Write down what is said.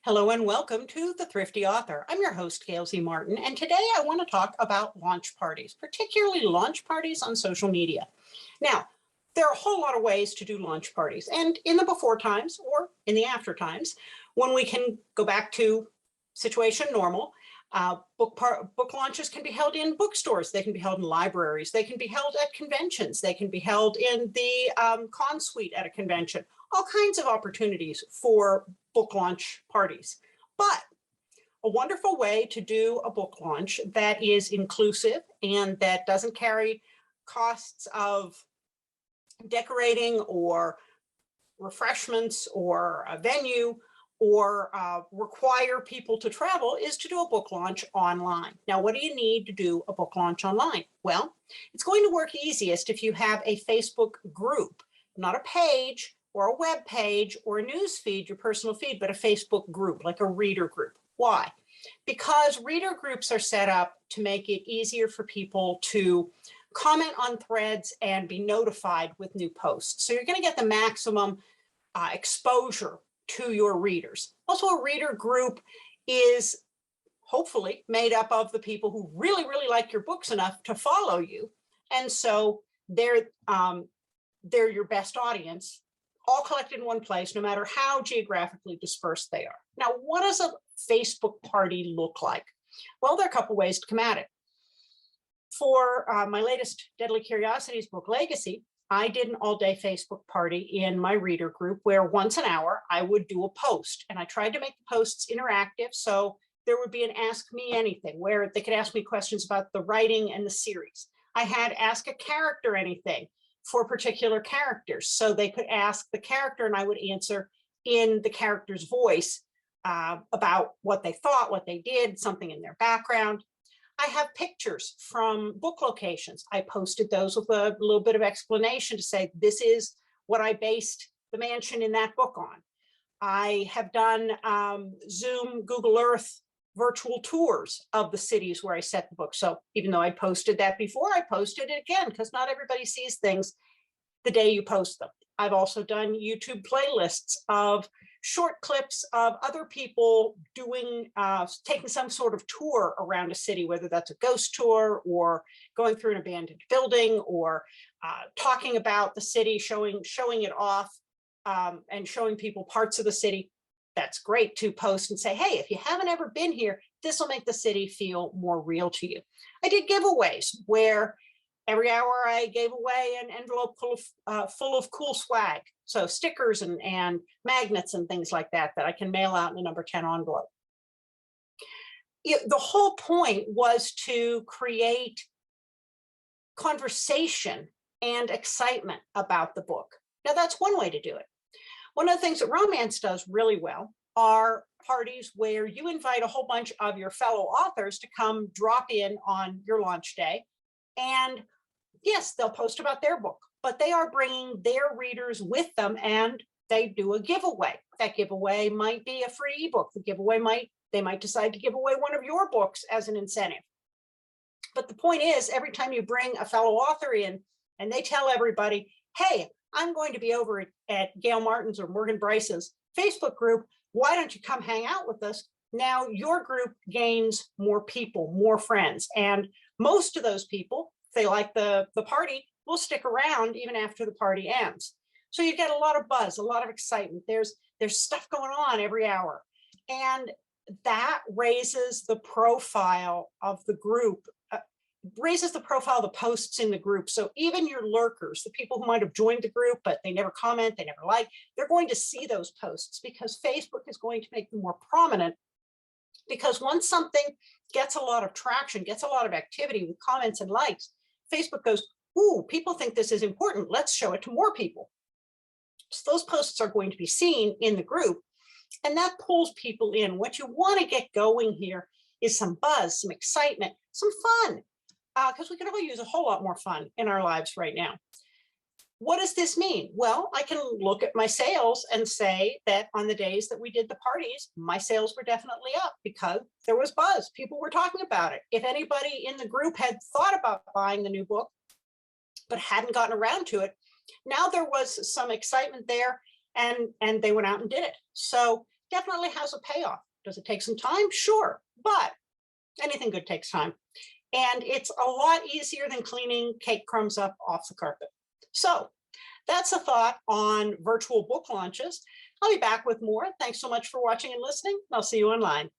Hello and welcome to The Thrifty Author. I'm your host, Gail Z. Martin, and today I want to talk about launch parties, particularly launch parties on social media. Now, there are a whole lot of ways to do launch parties, and in the before times or in the after times, when we can go back to situation normal, book launches can be held in bookstores, they can be held in libraries, they can be held at conventions, they can be held in the con suite at a convention, all kinds of opportunities for book launch parties. But a wonderful way to do a book launch that is inclusive and that doesn't carry costs of decorating or refreshments or a venue or require people to travel is to do a book launch online. Now, what do you need to do a book launch online? Well, it's going to work easiest if you have a Facebook group, not a page or a web page or a news feed, your personal feed, but a Facebook group, like a reader group. Why? Because reader groups are set up to make it easier for people to comment on threads and be notified with new posts. So you're going to get the maximum exposure to your readers. Also, a reader group is hopefully made up of the people who really, really like your books enough to follow you. And so they're your best audience, all collected in one place, no matter how geographically dispersed they are. Now, what does a Facebook party look like? Well, there are a couple ways to come at it. For my latest Deadly Curiosities book, Legacy, I did an all-day Facebook party in my reader group where once an hour I would do a post, and I tried to make the posts interactive, so there would be an Ask Me Anything where they could ask me questions about the writing and the series. I had Ask a Character Anything for particular characters, so they could ask the character and I would answer in the character's voice about what they thought, what they did, something in their background. I have pictures from book locations. I posted those with a little bit of explanation to say, this is what I based the mansion in that book on. I have done Zoom, Google Earth virtual tours of the cities where I set the book. So even though I posted that before, I posted it again because not everybody sees things the day you post them. I've also done YouTube playlists of short clips of other people doing, taking some sort of tour around a city, whether that's a ghost tour or going through an abandoned building or talking about the city, showing it off and showing people parts of the city. That's great to post and say, hey, if you haven't ever been here, this will make the city feel more real to you. I did giveaways where every hour I gave away an envelope full of cool swag. So stickers and magnets and things like that I can mail out in a number 10 envelope. The whole point was to create conversation and excitement about the book. Now, that's one way to do it. One of the things that romance does really well are parties where you invite a whole bunch of your fellow authors to come drop in on your launch day. And yes, they'll post about their book, but they are bringing their readers with them and they do a giveaway. That giveaway might be a free ebook. The giveaway they might decide to give away one of your books as an incentive. But the point is, every time you bring a fellow author in and they tell everybody, hey, I'm going to be over at Gail Martin's or Morgan Bryce's Facebook group. Why don't you come hang out with us? Now your group gains more people, more friends. And most of those people, if they like the party, will stick around even after the party ends. So you get a lot of buzz, a lot of excitement. There's stuff going on every hour. And that raises the profile of the group, raises the profile of the posts in the group. So even your lurkers, the people who might have joined the group, but they never comment, they never like, they're going to see those posts because Facebook is going to make them more prominent. Because once something gets a lot of traction, gets a lot of activity with comments and likes, Facebook goes, ooh, people think this is important. Let's show it to more people. So those posts are going to be seen in the group and that pulls people in. What you want to get going here is some buzz, some excitement, some fun. Because we can all use a whole lot more fun in our lives right now. What does this mean? Well, I can look at my sales and say that on the days that we did the parties, my sales were definitely up because there was buzz. People were talking about it. If anybody in the group had thought about buying the new book, but hadn't gotten around to it, now there was some excitement there and they went out and did it. So definitely has a payoff. Does it take some time? Sure, but anything good takes time. And it's a lot easier than cleaning cake crumbs up off the carpet. So that's a thought on virtual book launches. I'll be back with more. Thanks so much for watching and listening. I'll see you online.